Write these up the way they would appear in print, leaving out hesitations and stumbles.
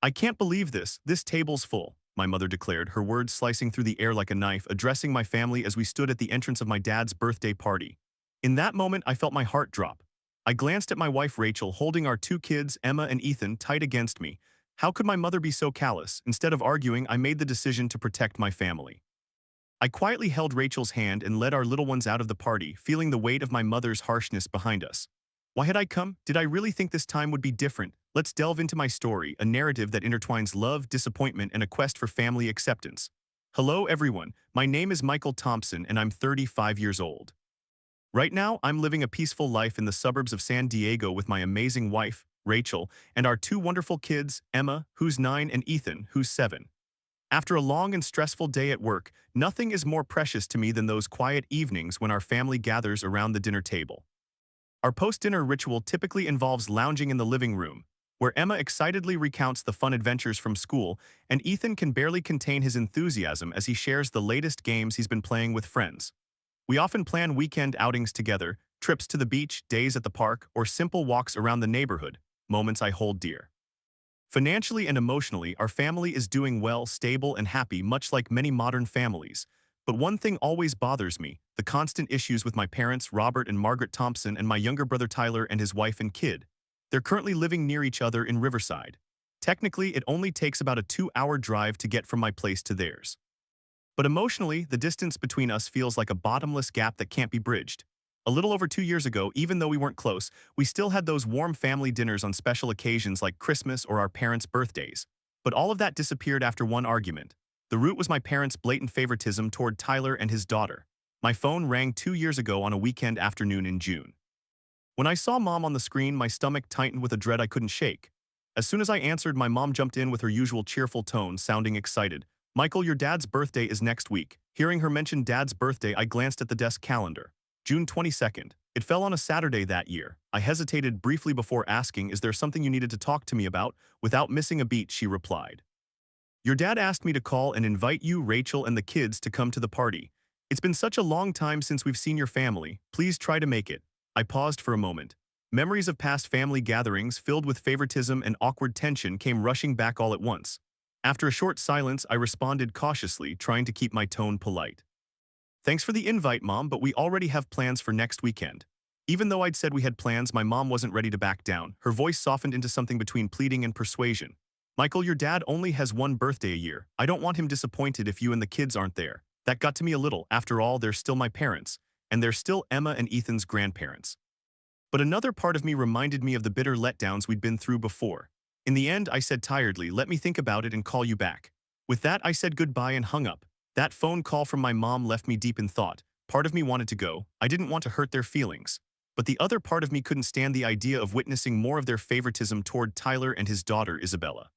I can't believe this. This table's full, my mother declared, her words slicing through the air like a knife, addressing my family as we stood at the entrance of my dad's birthday party. In that moment, I felt my heart drop. I glanced at my wife Rachel, holding our two kids, Emma and Ethan, tight against me. How could my mother be so callous? Instead of arguing, I made the decision to protect my family. I quietly held Rachel's hand and led our little ones out of the party, feeling the weight of my mother's harshness behind us. Why had I come? Did I really think this time would be different? Let's delve into my story, a narrative that intertwines love, disappointment, and a quest for family acceptance. Hello, everyone. My name is Michael Thompson, and I'm 35 years old. Right now, I'm living a peaceful life in the suburbs of San Diego with my amazing wife, Rachel, and our two wonderful kids, Emma, who's 9, and Ethan, who's 7. After a long and stressful day at work, nothing is more precious to me than those quiet evenings when our family gathers around the dinner table. Our post-dinner ritual typically involves lounging in the living room, where Emma excitedly recounts the fun adventures from school, and Ethan can barely contain his enthusiasm as he shares the latest games he's been playing with friends. We often plan weekend outings together, trips to the beach, days at the park, or simple walks around the neighborhood, moments I hold dear. Financially and emotionally, our family is doing well, stable, and happy, much like many modern families. But one thing always bothers me, the constant issues with my parents, Robert and Margaret Thompson, and my younger brother Tyler and his wife and kid. They're currently living near each other in Riverside. Technically, it only takes about a 2-hour drive to get from my place to theirs. But emotionally, the distance between us feels like a bottomless gap that can't be bridged. A little over 2 years ago, even though we weren't close, we still had those warm family dinners on special occasions like Christmas or our parents' birthdays. But all of that disappeared after one argument. The root was my parents' blatant favoritism toward Tyler and his daughter. My phone rang 2 years ago on a weekend afternoon in June. When I saw Mom on the screen, my stomach tightened with a dread I couldn't shake. As soon as I answered, my mom jumped in with her usual cheerful tone, sounding excited. "Michael, your dad's birthday is next week." Hearing her mention Dad's birthday, I glanced at the desk calendar. June 22nd. It fell on a Saturday that year. I hesitated briefly before asking, "Is there something you needed to talk to me about?" Without missing a beat, she replied, "Your dad asked me to call and invite you, Rachel, and the kids to come to the party. It's been such a long time since we've seen your family. Please try to make it." I paused for a moment. Memories of past family gatherings filled with favoritism and awkward tension came rushing back all at once. After a short silence, I responded cautiously, trying to keep my tone polite. "Thanks for the invite, Mom, but we already have plans for next weekend." Even though I'd said we had plans, my mom wasn't ready to back down. Her voice softened into something between pleading and persuasion. "Michael, your dad only has one birthday a year. I don't want him disappointed if you and the kids aren't there." That got to me a little. After all, they're still my parents, and they're still Emma and Ethan's grandparents. But another part of me reminded me of the bitter letdowns we'd been through before. In the end, I said tiredly, "Let me think about it and call you back." With that, I said goodbye and hung up. That phone call from my mom left me deep in thought. Part of me wanted to go. I didn't want to hurt their feelings. But the other part of me couldn't stand the idea of witnessing more of their favoritism toward Tyler and his daughter, Isabella.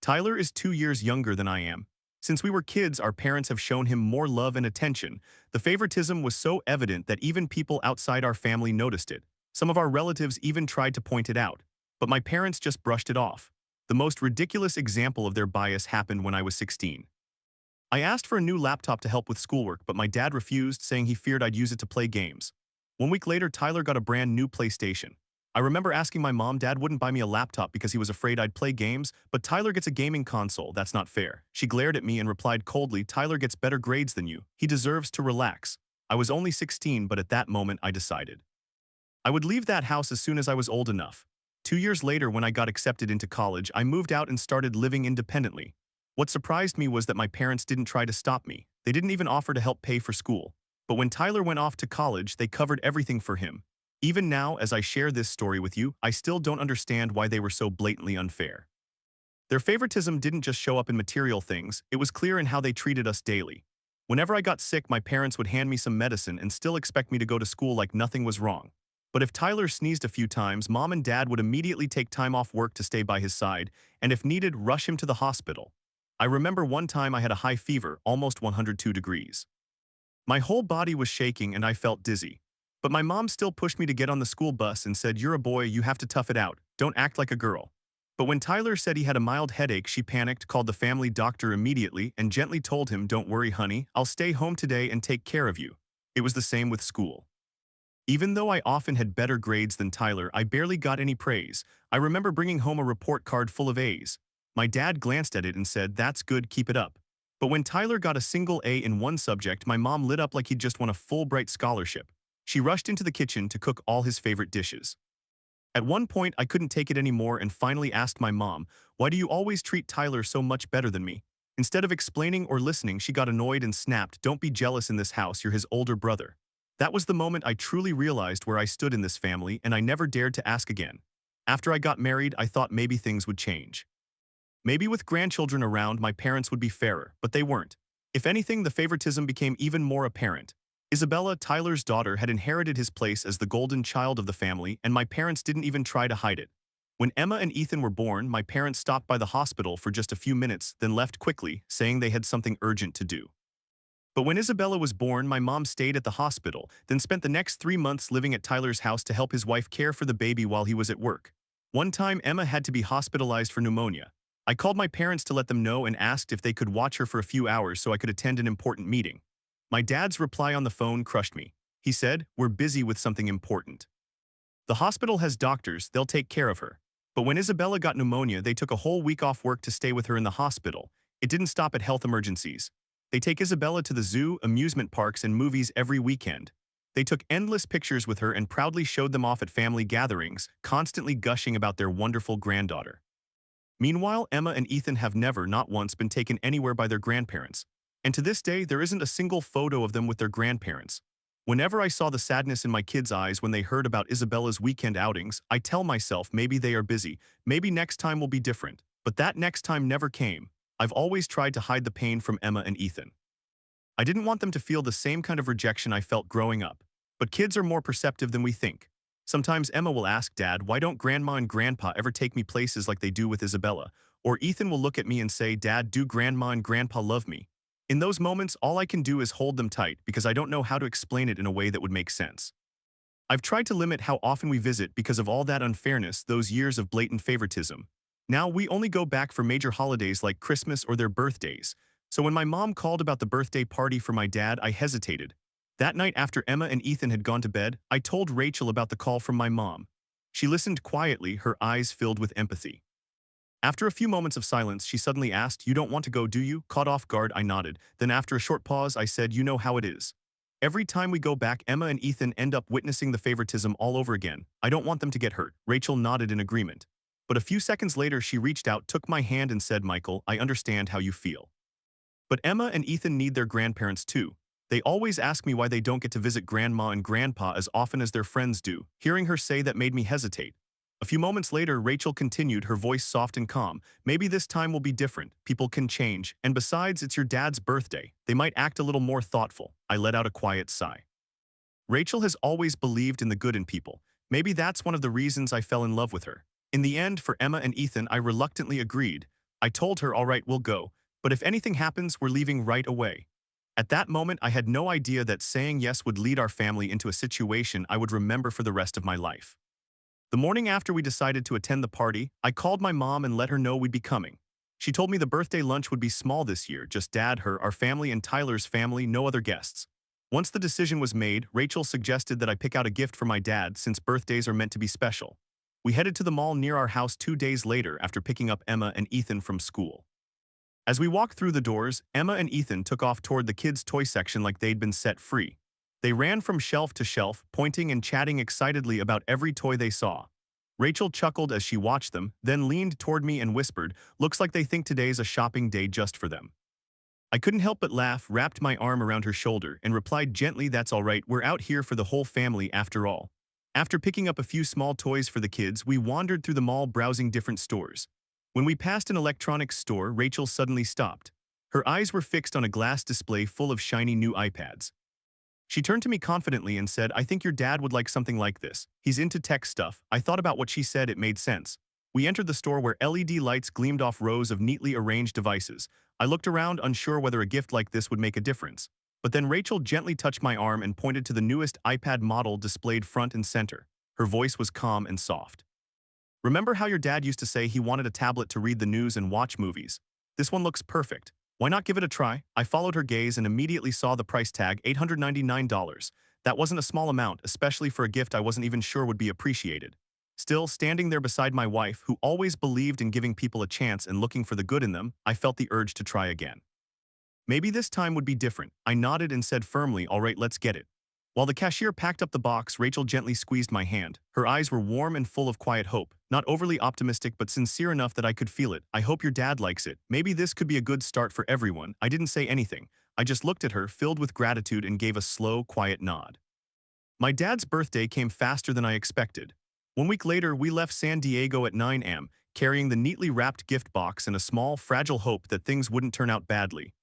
Tyler is 2 years younger than I am. Since we were kids, our parents have shown him more love and attention. The favoritism was so evident that even people outside our family noticed it. Some of our relatives even tried to point it out. But my parents just brushed it off. The most ridiculous example of their bias happened when I was 16. I asked for a new laptop to help with schoolwork, but my dad refused, saying he feared I'd use it to play games. 1 week later, Tyler got a brand new PlayStation. I remember asking my mom, "Dad wouldn't buy me a laptop because he was afraid I'd play games, but Tyler gets a gaming console. That's not fair." She glared at me and replied coldly, "Tyler gets better grades than you. He deserves to relax." I was only 16, but at that moment I decided I would leave that house as soon as I was old enough. 2 years later, when I got accepted into college, I moved out and started living independently. What surprised me was that my parents didn't try to stop me. They didn't even offer to help pay for school. But when Tyler went off to college, they covered everything for him. Even now, as I share this story with you, I still don't understand why they were so blatantly unfair. Their favoritism didn't just show up in material things, it was clear in how they treated us daily. Whenever I got sick, my parents would hand me some medicine and still expect me to go to school like nothing was wrong. But if Tyler sneezed a few times, Mom and Dad would immediately take time off work to stay by his side, and if needed, rush him to the hospital. I remember one time I had a high fever, almost 102 degrees. My whole body was shaking and I felt dizzy. But my mom still pushed me to get on the school bus and said, "You're a boy, you have to tough it out. Don't act like a girl." But when Tyler said he had a mild headache, she panicked, called the family doctor immediately, and gently told him, "Don't worry, honey, I'll stay home today and take care of you." It was the same with school. Even though I often had better grades than Tyler, I barely got any praise. I remember bringing home a report card full of A's. My dad glanced at it and said, "That's good, keep it up." But when Tyler got a single A in one subject, my mom lit up like he'd just won a Fulbright scholarship. She rushed into the kitchen to cook all his favorite dishes. At one point, I couldn't take it anymore and finally asked my mom, "Why do you always treat Tyler so much better than me?" Instead of explaining or listening, she got annoyed and snapped, "Don't be jealous in this house, you're his older brother." That was the moment I truly realized where I stood in this family, and I never dared to ask again. After I got married, I thought maybe things would change. Maybe with grandchildren around, my parents would be fairer, but they weren't. If anything, the favoritism became even more apparent. Isabella, Tyler's daughter, had inherited his place as the golden child of the family, and my parents didn't even try to hide it. When Emma and Ethan were born, my parents stopped by the hospital for just a few minutes, then left quickly, saying they had something urgent to do. But when Isabella was born, my mom stayed at the hospital, then spent the next 3 months living at Tyler's house to help his wife care for the baby while he was at work. One time, Emma had to be hospitalized for pneumonia. I called my parents to let them know and asked if they could watch her for a few hours so I could attend an important meeting. My dad's reply on the phone crushed me. He said, "We're busy with something important. The hospital has doctors, they'll take care of her." But when Isabella got pneumonia, they took a whole week off work to stay with her in the hospital. It didn't stop at health emergencies. They take Isabella to the zoo, amusement parks, and movies every weekend. They took endless pictures with her and proudly showed them off at family gatherings, constantly gushing about their wonderful granddaughter. Meanwhile, Emma and Ethan have never, not once, been taken anywhere by their grandparents. And to this day, there isn't a single photo of them with their grandparents. Whenever I saw the sadness in my kids' eyes when they heard about Isabella's weekend outings, I tell myself maybe they are busy, maybe next time will be different. But that next time never came. I've always tried to hide the pain from Emma and Ethan. I didn't want them to feel the same kind of rejection I felt growing up. But kids are more perceptive than we think. Sometimes Emma will ask Dad, "Why don't Grandma and Grandpa ever take me places like they do with Isabella?" Or Ethan will look at me and say, "Dad, do Grandma and Grandpa love me?" In those moments, all I can do is hold them tight because I don't know how to explain it in a way that would make sense. I've tried to limit how often we visit because of all that unfairness, those years of blatant favoritism. Now we only go back for major holidays like Christmas or their birthdays. So when my mom called about the birthday party for my dad, I hesitated. That night after Emma and Ethan had gone to bed, I told Rachel about the call from my mom. She listened quietly, her eyes filled with empathy. After a few moments of silence, she suddenly asked, "You don't want to go, do you?" Caught off guard, I nodded. Then after a short pause, I said, "You know how it is. Every time we go back, Emma and Ethan end up witnessing the favoritism all over again. I don't want them to get hurt." Rachel nodded in agreement. But a few seconds later, she reached out, took my hand and said, "Michael, I understand how you feel. But Emma and Ethan need their grandparents too. They always ask me why they don't get to visit Grandma and Grandpa as often as their friends do." Hearing her say that made me hesitate. A few moments later, Rachel continued, her voice soft and calm. "Maybe this time will be different. People can change. And besides, it's your dad's birthday. They might act a little more thoughtful." I let out a quiet sigh. Rachel has always believed in the good in people. Maybe that's one of the reasons I fell in love with her. In the end, for Emma and Ethan, I reluctantly agreed. I told her, "All right, we'll go. But if anything happens, we're leaving right away." At that moment, I had no idea that saying yes would lead our family into a situation I would remember for the rest of my life. The morning after we decided to attend the party, I called my mom and let her know we'd be coming. She told me the birthday lunch would be small this year, just Dad, her, our family, and Tyler's family, no other guests. Once the decision was made, Rachel suggested that I pick out a gift for my dad since birthdays are meant to be special. We headed to the mall near our house 2 days later after picking up Emma and Ethan from school. As we walked through the doors, Emma and Ethan took off toward the kids' toy section like they'd been set free. They ran from shelf to shelf, pointing and chatting excitedly about every toy they saw. Rachel chuckled as she watched them, then leaned toward me and whispered, "Looks like they think today's a shopping day just for them." I couldn't help but laugh, wrapped my arm around her shoulder, and replied gently, "That's all right, we're out here for the whole family after all." After picking up a few small toys for the kids, we wandered through the mall browsing different stores. When we passed an electronics store, Rachel suddenly stopped. Her eyes were fixed on a glass display full of shiny new iPads. She turned to me confidently and said, "I think your dad would like something like this. He's into tech stuff." I thought about what she said, it made sense. We entered the store where LED lights gleamed off rows of neatly arranged devices. I looked around, unsure whether a gift like this would make a difference. But then Rachel gently touched my arm and pointed to the newest iPad model displayed front and center. Her voice was calm and soft. "Remember how your dad used to say he wanted a tablet to read the news and watch movies? This one looks perfect. Why not give it a try?" I followed her gaze and immediately saw the price tag, $899. That wasn't a small amount, especially for a gift I wasn't even sure would be appreciated. Still, standing there beside my wife, who always believed in giving people a chance and looking for the good in them, I felt the urge to try again. Maybe this time would be different. I nodded and said firmly, "All right, let's get it." While the cashier packed up the box, Rachel gently squeezed my hand. Her eyes were warm and full of quiet hope, not overly optimistic but sincere enough that I could feel it. "I hope your dad likes it. Maybe this could be a good start for everyone." I didn't say anything. I just looked at her, filled with gratitude, and gave a slow, quiet nod. My dad's birthday came faster than I expected. 1 week later, we left San Diego at 9 a.m., carrying the neatly wrapped gift box and a small, fragile hope that things wouldn't turn out badly.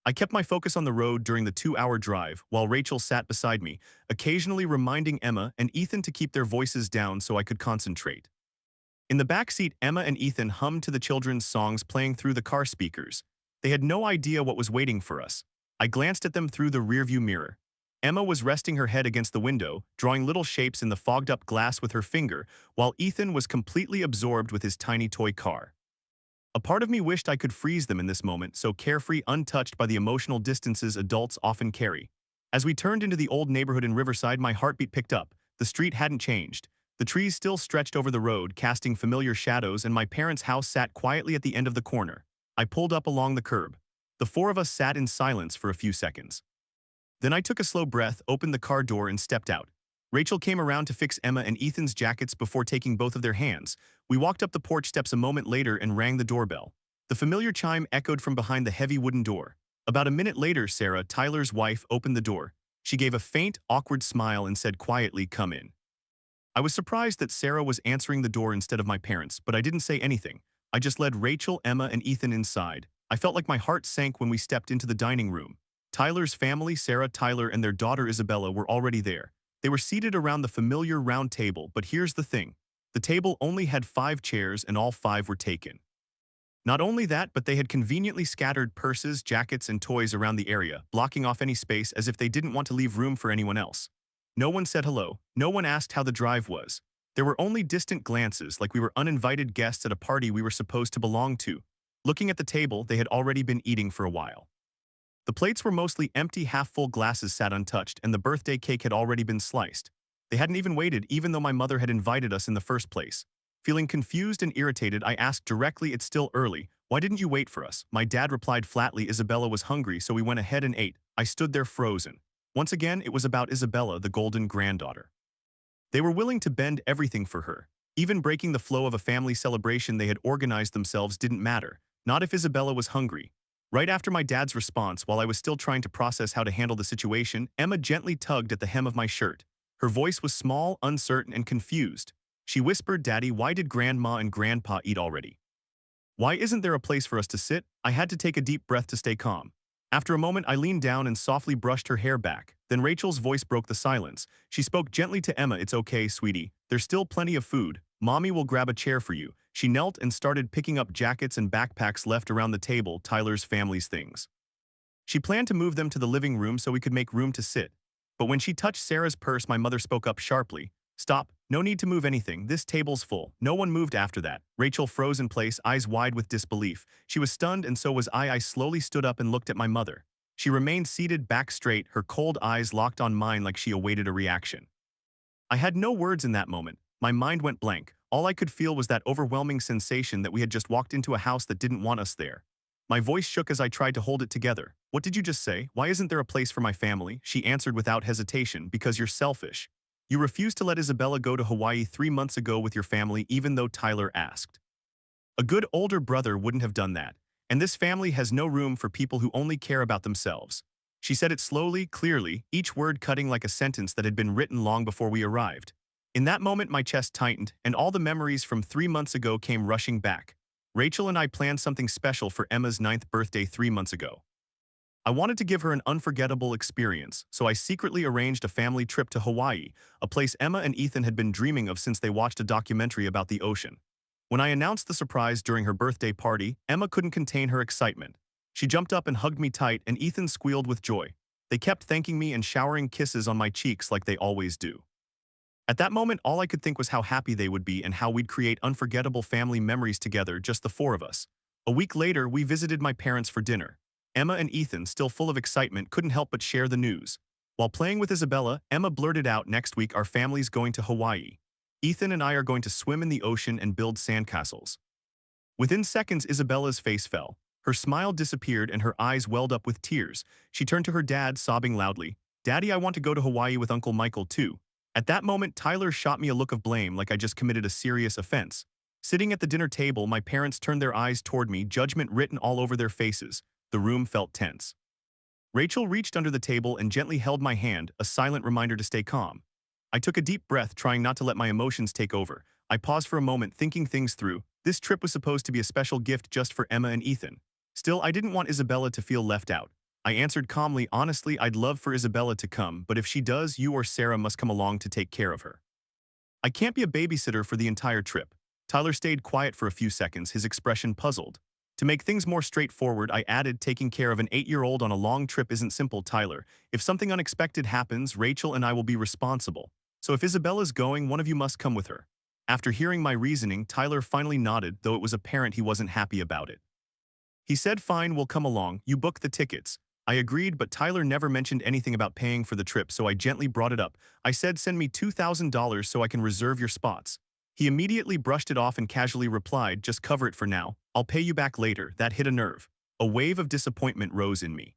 I kept my focus on the road during the 2-hour drive, while Rachel sat beside me, occasionally reminding Emma and Ethan to keep their voices down so I could concentrate. In the back seat, Emma and Ethan hummed to the children's songs playing through the car speakers. They had no idea what was waiting for us. I glanced at them through the rearview mirror. Emma was resting her head against the window, drawing little shapes in the fogged-up glass with her finger, while Ethan was completely absorbed with his tiny toy car. A part of me wished I could freeze them in this moment, so carefree, untouched by the emotional distances adults often carry. As we turned into the old neighborhood in Riverside, my heartbeat picked up. The street hadn't changed. The trees still stretched over the road, casting familiar shadows, and my parents' house sat quietly at the end of the corner. I pulled up along the curb. The four of us sat in silence for a few seconds. Then I took a slow breath, opened the car door, and stepped out. Rachel came around to fix Emma and Ethan's jackets before taking both of their hands. We walked up the porch steps a moment later and rang the doorbell. The familiar chime echoed from behind the heavy wooden door. About a minute later, Sarah, Tyler's wife, opened the door. She gave a faint, awkward smile and said quietly, "Come in." I was surprised that Sarah was answering the door instead of my parents, but I didn't say anything. I just led Rachel, Emma, and Ethan inside. I felt like my heart sank when we stepped into the dining room. Tyler's family, Sarah, Tyler, and their daughter Isabella, were already there. They were seated around the familiar round table, but here's the thing. The table only had 5 chairs and all 5 were taken. Not only that, but they had conveniently scattered purses, jackets, and toys around the area, blocking off any space as if they didn't want to leave room for anyone else. No one said hello. No one asked how the drive was. There were only distant glances, like we were uninvited guests at a party we were supposed to belong to. Looking at the table, they had already been eating for a while. The plates were mostly empty, half-full glasses sat untouched, and the birthday cake had already been sliced. They hadn't even waited, even though my mother had invited us in the first place. Feeling confused and irritated, I asked directly, "It's still early. Why didn't you wait for us?" My dad replied flatly, "Isabella was hungry, so we went ahead and ate." I stood there frozen. Once again, it was about Isabella, the golden granddaughter. They were willing to bend everything for her. Even breaking the flow of a family celebration they had organized themselves didn't matter, not if Isabella was hungry. Right after my dad's response, while I was still trying to process how to handle the situation, Emma gently tugged at the hem of my shirt. Her voice was small, uncertain, and confused. She whispered, "Daddy, why did Grandma and Grandpa eat already? Why isn't there a place for us to sit?" I had to take a deep breath to stay calm. After a moment, I leaned down and softly brushed her hair back. Then Rachel's voice broke the silence. She spoke gently to Emma, "It's okay, sweetie. There's still plenty of food. Mommy will grab a chair for you." She knelt and started picking up jackets and backpacks left around the table, Tyler's family's things. She planned to move them to the living room so we could make room to sit. But when she touched Sarah's purse, my mother spoke up sharply. "Stop. No need to move anything. This table's full." No one moved after that. Rachel froze in place, eyes wide with disbelief. She was stunned, and so was I. I slowly stood up and looked at my mother. She remained seated, back straight, her cold eyes locked on mine like she awaited a reaction. I had no words in that moment. My mind went blank. All I could feel was that overwhelming sensation that we had just walked into a house that didn't want us there. My voice shook as I tried to hold it together. "What did you just say? Why isn't there a place for my family?" She answered without hesitation, "Because you're selfish. You refused to let Isabella go to Hawaii 3 months ago with your family even though Tyler asked. A good older brother wouldn't have done that. And this family has no room for people who only care about themselves." She said it slowly, clearly, each word cutting like a sentence that had been written long before we arrived. In that moment, my chest tightened, and all the memories from 3 months ago came rushing back. Rachel and I planned something special for Emma's 9th birthday 3 months ago. I wanted to give her an unforgettable experience, so I secretly arranged a family trip to Hawaii, a place Emma and Ethan had been dreaming of since they watched a documentary about the ocean. When I announced the surprise during her birthday party, Emma couldn't contain her excitement. She jumped up and hugged me tight, and Ethan squealed with joy. They kept thanking me and showering kisses on my cheeks like they always do. At that moment, all I could think was how happy they would be and how we'd create unforgettable family memories together, just the 4 of us. A week later, we visited my parents for dinner. Emma and Ethan, still full of excitement, couldn't help but share the news. While playing with Isabella, Emma blurted out, "Next week our family's going to Hawaii." Ethan and I are going to swim in the ocean and build sandcastles. Within seconds, Isabella's face fell. Her smile disappeared and her eyes welled up with tears. She turned to her dad, sobbing loudly, "Daddy, I want to go to Hawaii with Uncle Michael too." At that moment, Tyler shot me a look of blame like I just committed a serious offense. Sitting at the dinner table, my parents turned their eyes toward me, judgment written all over their faces. The room felt tense. Rachel reached under the table and gently held my hand, a silent reminder to stay calm. I took a deep breath, trying not to let my emotions take over. I paused for a moment, thinking things through. This trip was supposed to be a special gift just for Emma and Ethan. Still, I didn't want Isabella to feel left out. I answered calmly, "Honestly, I'd love for Isabella to come, but if she does, you or Sarah must come along to take care of her. I can't be a babysitter for the entire trip." Tyler stayed quiet for a few seconds, his expression puzzled. To make things more straightforward, I added, "Taking care of an 8-year-old on a long trip isn't simple, Tyler. If something unexpected happens, Rachel and I will be responsible. So if Isabella's going, one of you must come with her." After hearing my reasoning, Tyler finally nodded, though it was apparent he wasn't happy about it. He said, "Fine, we'll come along. You book the tickets." I agreed, but Tyler never mentioned anything about paying for the trip, so I gently brought it up. I said, "Send me $2,000 so I can reserve your spots." He immediately brushed it off and casually replied, "Just cover it for now. I'll pay you back later." That hit a nerve. A wave of disappointment rose in me.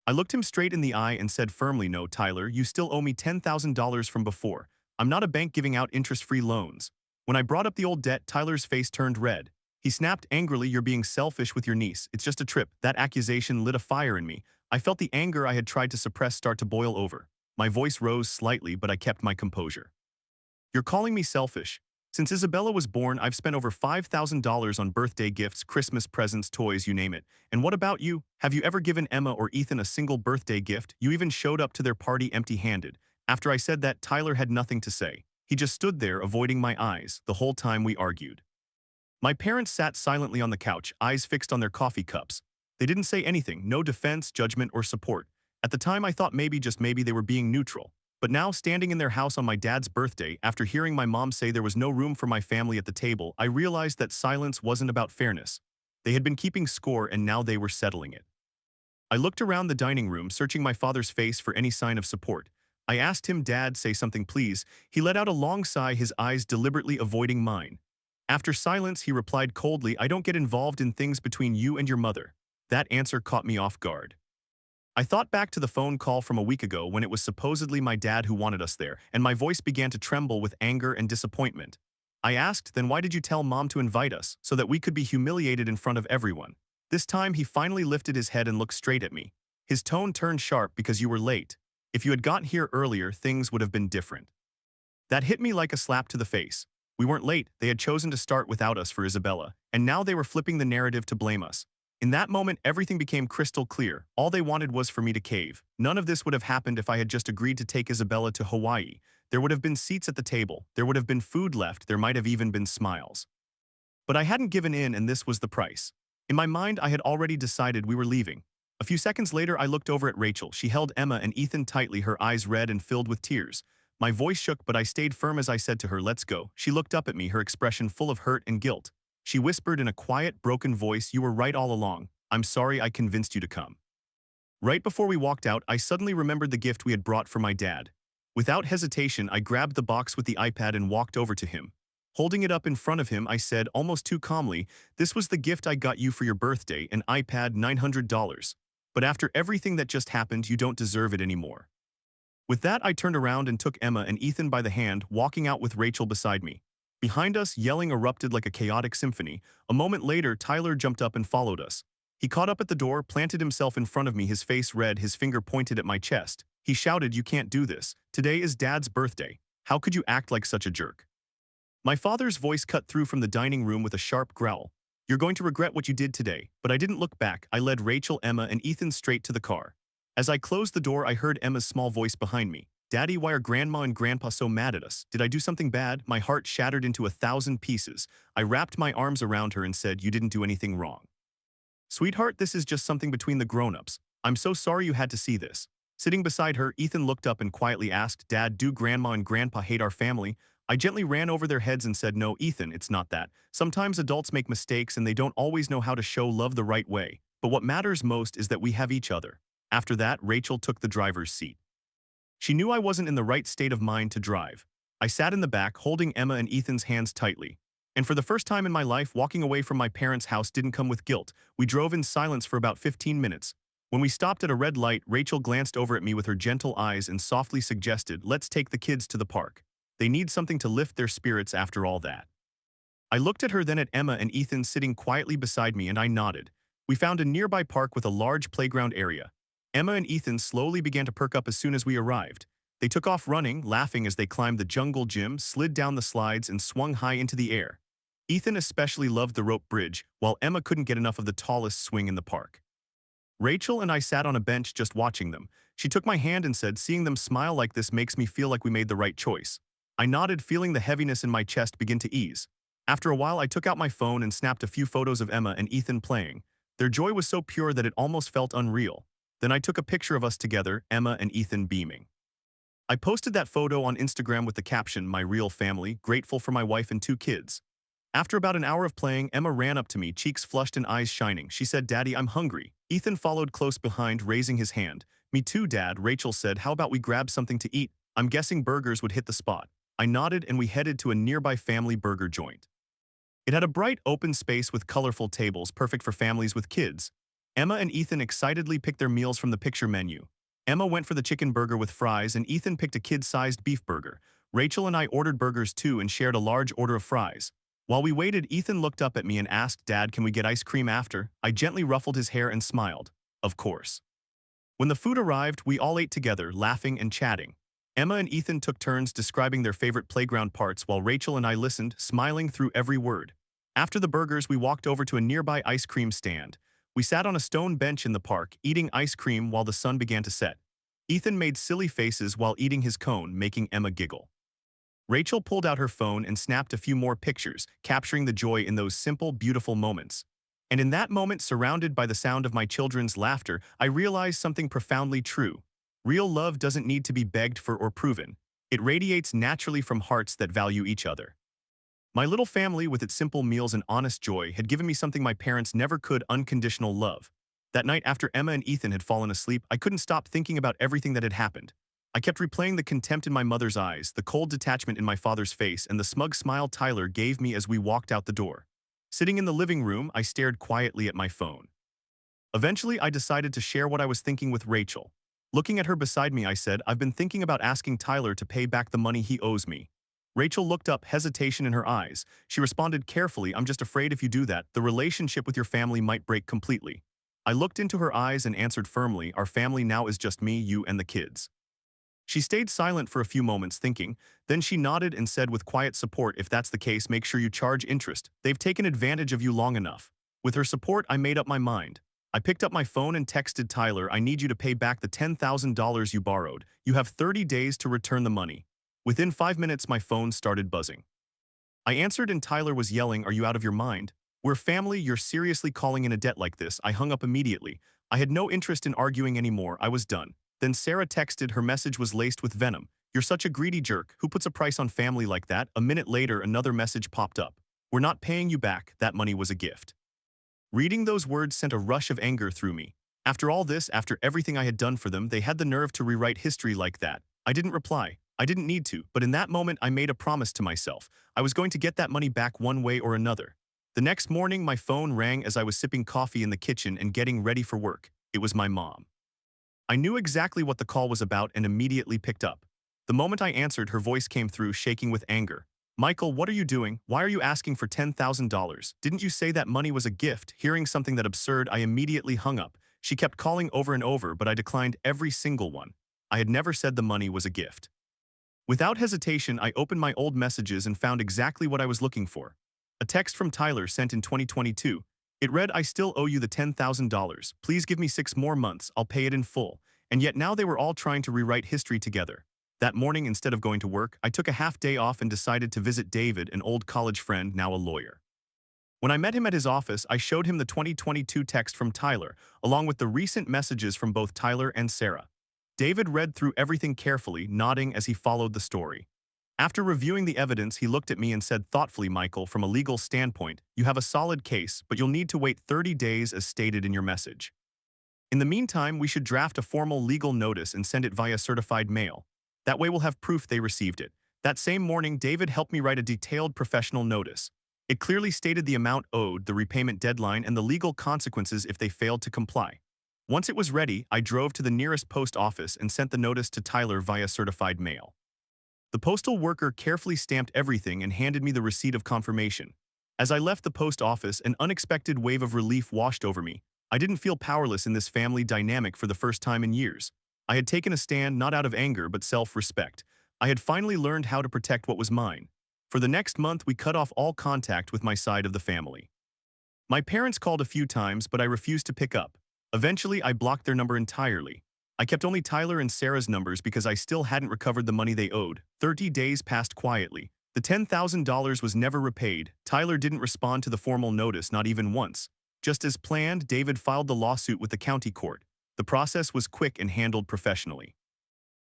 I looked him straight in the eye and said firmly, "No, Tyler, you still owe me $10,000 from before. I'm not a bank giving out interest-free loans." When I brought up the old debt, Tyler's face turned red. He snapped angrily, "You're being selfish with your niece. It's just a trip." That accusation lit a fire in me. I felt the anger I had tried to suppress start to boil over. My voice rose slightly, but I kept my composure. "You're calling me selfish? Since Isabella was born, I've spent over $5,000 on birthday gifts, Christmas presents, toys, you name it. And what about you? Have you ever given Emma or Ethan a single birthday gift? You even showed up to their party empty-handed." After I said that, Tyler had nothing to say. He just stood there, avoiding my eyes, the whole time we argued. My parents sat silently on the couch, eyes fixed on their coffee cups. They didn't say anything, no defense, judgment, or support. At the time, I thought maybe, just maybe, they were being neutral. But now, standing in their house on my dad's birthday, after hearing my mom say there was no room for my family at the table, I realized that silence wasn't about fairness. They had been keeping score, and now they were settling it. I looked around the dining room, searching my father's face for any sign of support. I asked him, "Dad, say something please." He let out a long sigh, his eyes deliberately avoiding mine. After silence, he replied coldly, "I don't get involved in things between you and your mother." That answer caught me off guard. I thought back to the phone call from a week ago when it was supposedly my dad who wanted us there, and my voice began to tremble with anger and disappointment. I asked, "Then why did you tell Mom to invite us, so that we could be humiliated in front of everyone?" This time, he finally lifted his head and looked straight at me. His tone turned sharp, "Because you were late. If you had gotten here earlier, things would have been different." That hit me like a slap to the face. We weren't late, they had chosen to start without us for Isabella, and now they were flipping the narrative to blame us. In that moment, everything became crystal clear. All they wanted was for me to cave. None of this would have happened if I had just agreed to take Isabella to Hawaii. There would have been seats at the table, there would have been food left, there might have even been smiles. But I hadn't given in, and this was the price. In my mind, I had already decided we were leaving. A few seconds later, I looked over at Rachel. She held Emma and Ethan tightly, her eyes red and filled with tears. My voice shook, but I stayed firm as I said to her, "Let's go." She looked up at me, her expression full of hurt and guilt. She whispered in a quiet, broken voice, "You were right all along. I'm sorry I convinced you to come." Right before we walked out, I suddenly remembered the gift we had brought for my dad. Without hesitation, I grabbed the box with the iPad and walked over to him. Holding it up in front of him, I said, almost too calmly, "This was the gift I got you for your birthday, an iPad, $900. But after everything that just happened, you don't deserve it anymore." With that, I turned around and took Emma and Ethan by the hand, walking out with Rachel beside me. Behind us, yelling erupted like a chaotic symphony. A moment later, Tyler jumped up and followed us. He caught up at the door, planted himself in front of me, his face red, his finger pointed at my chest. He shouted, "You can't do this. Today is Dad's birthday. How could you act like such a jerk?" My father's voice cut through from the dining room with a sharp growl. "You're going to regret what you did today." But I didn't look back. I led Rachel, Emma, and Ethan straight to the car. As I closed the door, I heard Emma's small voice behind me. "Daddy, why are Grandma and Grandpa so mad at us? Did I do something bad?" My heart shattered into 1,000 pieces. I wrapped my arms around her and said, "You didn't do anything wrong. Sweetheart, this is just something between the grown-ups. I'm so sorry you had to see this." Sitting beside her, Ethan looked up and quietly asked, "Dad, do Grandma and Grandpa hate our family?" I gently ran over their heads and said, "No, Ethan, it's not that. Sometimes adults make mistakes and they don't always know how to show love the right way. But what matters most is that we have each other." After that, Rachel took the driver's seat. She knew I wasn't in the right state of mind to drive. I sat in the back, holding Emma and Ethan's hands tightly. And for the first time in my life, walking away from my parents' house didn't come with guilt. We drove in silence for about 15 minutes. When we stopped at a red light, Rachel glanced over at me with her gentle eyes and softly suggested, "Let's take the kids to the park. They need something to lift their spirits after all that." I looked at her, then at Emma and Ethan sitting quietly beside me, and I nodded. We found a nearby park with a large playground area. Emma and Ethan slowly began to perk up as soon as we arrived. They took off running, laughing as they climbed the jungle gym, slid down the slides, and swung high into the air. Ethan especially loved the rope bridge, while Emma couldn't get enough of the tallest swing in the park. Rachel and I sat on a bench just watching them. She took my hand and said, "Seeing them smile like this makes me feel like we made the right choice." I nodded, feeling the heaviness in my chest begin to ease. After a while, I took out my phone and snapped a few photos of Emma and Ethan playing. Their joy was so pure that it almost felt unreal. Then I took a picture of us together, Emma and Ethan beaming. I posted that photo on Instagram with the caption, "My real family, grateful for my wife and 2 kids." After about an hour of playing, Emma ran up to me, cheeks flushed and eyes shining. She said, "Daddy, I'm hungry." Ethan followed close behind, raising his hand. "Me too, Dad," Rachel said. "How about we grab something to eat? I'm guessing burgers would hit the spot." I nodded and we headed to a nearby family burger joint. It had a bright open space with colorful tables, perfect for families with kids. Emma and Ethan excitedly picked their meals from the picture menu. Emma went for the chicken burger with fries and Ethan picked a kid-sized beef burger. Rachel and I ordered burgers too and shared a large order of fries. While we waited, Ethan looked up at me and asked, "Dad, can we get ice cream after?" I gently ruffled his hair and smiled. Of course. When the food arrived, we all ate together, laughing and chatting. Emma and Ethan took turns describing their favorite playground parts while Rachel and I listened, smiling through every word. After the burgers, we walked over to a nearby ice cream stand. We sat on a stone bench in the park, eating ice cream while the sun began to set. Ethan made silly faces while eating his cone, making Emma giggle. Rachel pulled out her phone and snapped a few more pictures, capturing the joy in those simple, beautiful moments. And in that moment, surrounded by the sound of my children's laughter, I realized something profoundly true. Real love doesn't need to be begged for or proven. It radiates naturally from hearts that value each other. My little family, with its simple meals and honest joy, had given me something my parents never could: unconditional love. That night, after Emma and Ethan had fallen asleep, I couldn't stop thinking about everything that had happened. I kept replaying the contempt in my mother's eyes, the cold detachment in my father's face, and the smug smile Tyler gave me as we walked out the door. Sitting in the living room, I stared quietly at my phone. Eventually, I decided to share what I was thinking with Rachel. Looking at her beside me, I said, "I've been thinking about asking Tyler to pay back the money he owes me." Rachel looked up, hesitation in her eyes. She responded carefully, "I'm just afraid if you do that, the relationship with your family might break completely." I looked into her eyes and answered firmly, "Our family now is just me, you, and the kids." She stayed silent for a few moments, thinking. Then she nodded and said with quiet support, "If that's the case, make sure you charge interest. They've taken advantage of you long enough." With her support, I made up my mind. I picked up my phone and texted Tyler, "I need you to pay back the $10,000 you borrowed. You have 30 days to return the money." Within 5 minutes, my phone started buzzing. I answered and Tyler was yelling, "Are you out of your mind? We're family, you're seriously calling in a debt like this?" I hung up immediately. I had no interest in arguing anymore, I was done. Then Sarah texted, her message was laced with venom. "You're such a greedy jerk, who puts a price on family like that?" A minute later, another message popped up. "We're not paying you back, that money was a gift." Reading those words sent a rush of anger through me. After all this, after everything I had done for them, they had the nerve to rewrite history like that. I didn't reply. I didn't need to, but in that moment I made a promise to myself. I was going to get that money back one way or another. The next morning, my phone rang as I was sipping coffee in the kitchen and getting ready for work. It was my mom. I knew exactly what the call was about and immediately picked up. The moment I answered, her voice came through, shaking with anger. "Michael, what are you doing? Why are you asking for $10,000? Didn't you say that money was a gift?" Hearing something that absurd, I immediately hung up. She kept calling over and over, but I declined every single one. I had never said the money was a gift. Without hesitation, I opened my old messages and found exactly what I was looking for. A text from Tyler sent in 2022. It read, "I still owe you the $10,000. Please give me 6 more months, I'll pay it in full." And yet now they were all trying to rewrite history together. That morning, instead of going to work, I took a half day off and decided to visit David, an old college friend, now a lawyer. When I met him at his office, I showed him the 2022 text from Tyler, along with the recent messages from both Tyler and Sarah. David read through everything carefully, nodding as he followed the story. After reviewing the evidence, he looked at me and said thoughtfully, "Michael, from a legal standpoint, you have a solid case, but you'll need to wait 30 days as stated in your message. In the meantime, we should draft a formal legal notice and send it via certified mail. That way we'll have proof they received it. That same morning, David helped me write a detailed professional notice. It clearly stated the amount owed, the repayment deadline, and the legal consequences if they failed to comply. Once it was ready, I drove to the nearest post office and sent the notice to Tyler via certified mail. The postal worker carefully stamped everything and handed me the receipt of confirmation. As I left the post office, an unexpected wave of relief washed over me. I didn't feel powerless in this family dynamic for the first time in years. I had taken a stand not out of anger but self-respect. I had finally learned how to protect what was mine. For the next month, we cut off all contact with my side of the family. My parents called a few times, but I refused to pick up. Eventually, I blocked their number entirely. I kept only Tyler and Sarah's numbers because I still hadn't recovered the money they owed. 30 days passed quietly. The $10,000 was never repaid. Tyler didn't respond to the formal notice, not even once. Just as planned, David filed the lawsuit with the county court. The process was quick and handled professionally.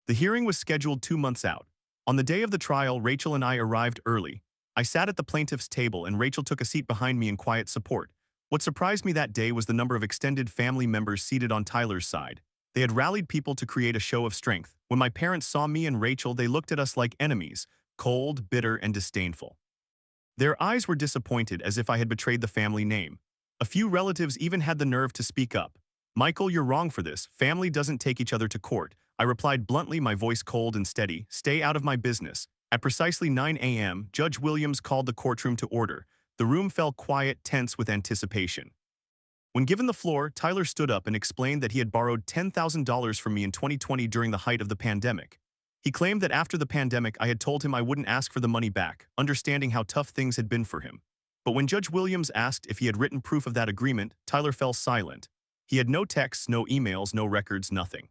The hearing was scheduled 2 months out. On the day of the trial, Rachel and I arrived early. I sat at the plaintiff's table and Rachel took a seat behind me in quiet support. What surprised me that day was the number of extended family members seated on Tyler's side. They had rallied people to create a show of strength. When my parents saw me and Rachel, they looked at us like enemies, cold, bitter, and disdainful. Their eyes were disappointed, as if I had betrayed the family name. A few relatives even had the nerve to speak up. "Michael, you're wrong for this. Family doesn't take each other to court." I replied bluntly, my voice cold and steady. "Stay out of my business." At precisely 9 a.m., Judge Williams called the courtroom to order. The room fell quiet, tense with anticipation. When given the floor, Tyler stood up and explained that he had borrowed $10,000 from me in 2020 during the height of the pandemic. He claimed that after the pandemic, I had told him I wouldn't ask for the money back, understanding how tough things had been for him. But when Judge Williams asked if he had written proof of that agreement, Tyler fell silent. He had no texts, no emails, no records, nothing.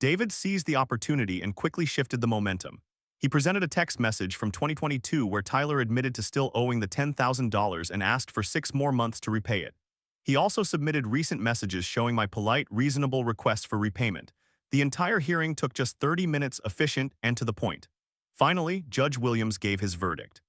David seized the opportunity and quickly shifted the momentum. He presented a text message from 2022 where Tyler admitted to still owing the $10,000 and asked for 6 more months to repay it. He also submitted recent messages showing my polite, reasonable request for repayment. The entire hearing took just 30 minutes, efficient and to the point. Finally, Judge Williams gave his verdict.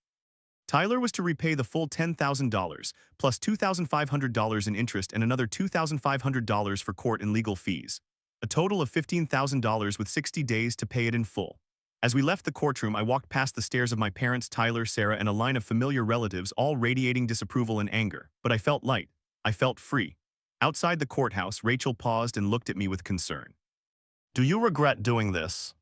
Tyler was to repay the full $10,000, plus $2,500 in interest and another $2,500 for court and legal fees. A total of $15,000 with 60 days to pay it in full. As we left the courtroom, I walked past the stairs of my parents, Tyler, Sarah, and a line of familiar relatives, all radiating disapproval and anger. But I felt light. I felt free. Outside the courthouse, Rachel paused and looked at me with concern. "Do you regret doing this?"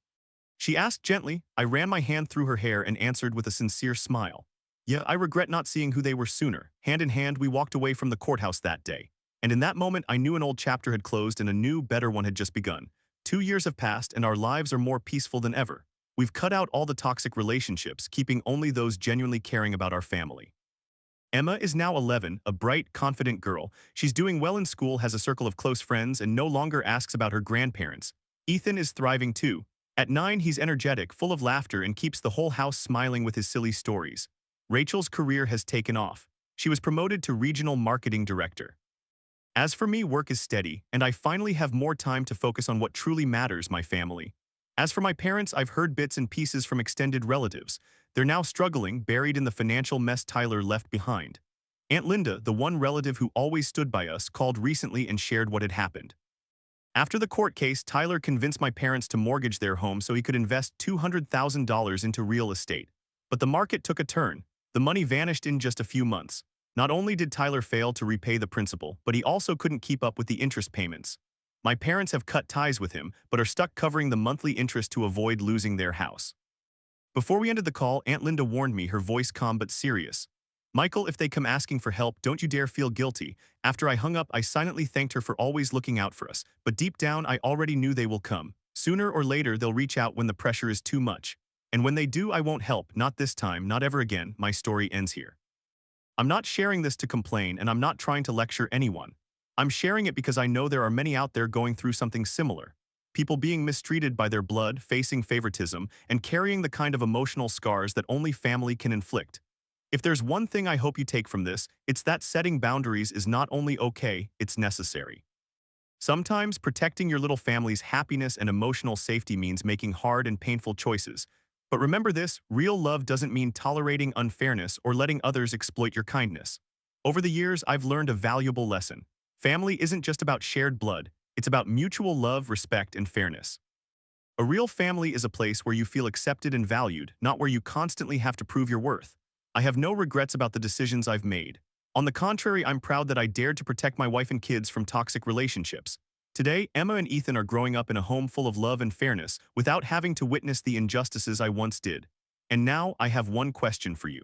she asked gently. I ran my hand through her hair and answered with a sincere smile. "Yeah, I regret not seeing who they were sooner." Hand in hand, we walked away from the courthouse that day. And in that moment, I knew an old chapter had closed and a new, better one had just begun. 2 years have passed and our lives are more peaceful than ever. We've cut out all the toxic relationships, keeping only those genuinely caring about our family. Emma is now 11, a bright, confident girl. She's doing well in school, has a circle of close friends, and no longer asks about her grandparents. Ethan is thriving too. At 9, he's energetic, full of laughter, and keeps the whole house smiling with his silly stories. Rachel's career has taken off. She was promoted to regional marketing director. As for me, work is steady, and I finally have more time to focus on what truly matters, my family. As for my parents, I've heard bits and pieces from extended relatives. They're now struggling, buried in the financial mess Tyler left behind. Aunt Linda, the one relative who always stood by us, called recently and shared what had happened. After the court case, Tyler convinced my parents to mortgage their home so he could invest $200,000 into real estate. But the market took a turn. The money vanished in just a few months. Not only did Tyler fail to repay the principal, but he also couldn't keep up with the interest payments. My parents have cut ties with him, but are stuck covering the monthly interest to avoid losing their house. Before we ended the call, Aunt Linda warned me, her voice calm but serious. "Michael, if they come asking for help, don't you dare feel guilty." After I hung up, I silently thanked her for always looking out for us, but deep down I already knew they will come. Sooner or later they'll reach out when the pressure is too much. And when they do, I won't help, not this time, not ever again. My story ends here. I'm not sharing this to complain, and I'm not trying to lecture anyone. I'm sharing it because I know there are many out there going through something similar. People being mistreated by their blood, facing favoritism, and carrying the kind of emotional scars that only family can inflict. If there's one thing I hope you take from this, it's that setting boundaries is not only okay, it's necessary. Sometimes protecting your little family's happiness and emotional safety means making hard and painful choices. But remember this, real love doesn't mean tolerating unfairness or letting others exploit your kindness. Over the years, I've learned a valuable lesson. Family isn't just about shared blood, it's about mutual love, respect, and fairness. A real family is a place where you feel accepted and valued, not where you constantly have to prove your worth. I have no regrets about the decisions I've made. On the contrary, I'm proud that I dared to protect my wife and kids from toxic relationships. Today, Emma and Ethan are growing up in a home full of love and fairness without having to witness the injustices I once did. And now, I have one question for you.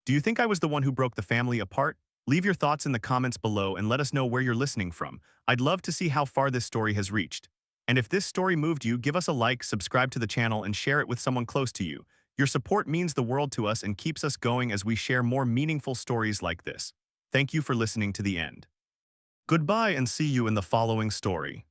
Do you think I was the one who broke the family apart? Leave your thoughts in the comments below and let us know where you're listening from. I'd love to see how far this story has reached. And if this story moved you, give us a like, subscribe to the channel, and share it with someone close to you. Your support means the world to us and keeps us going as we share more meaningful stories like this. Thank you for listening to the end. Goodbye and see you in the following story.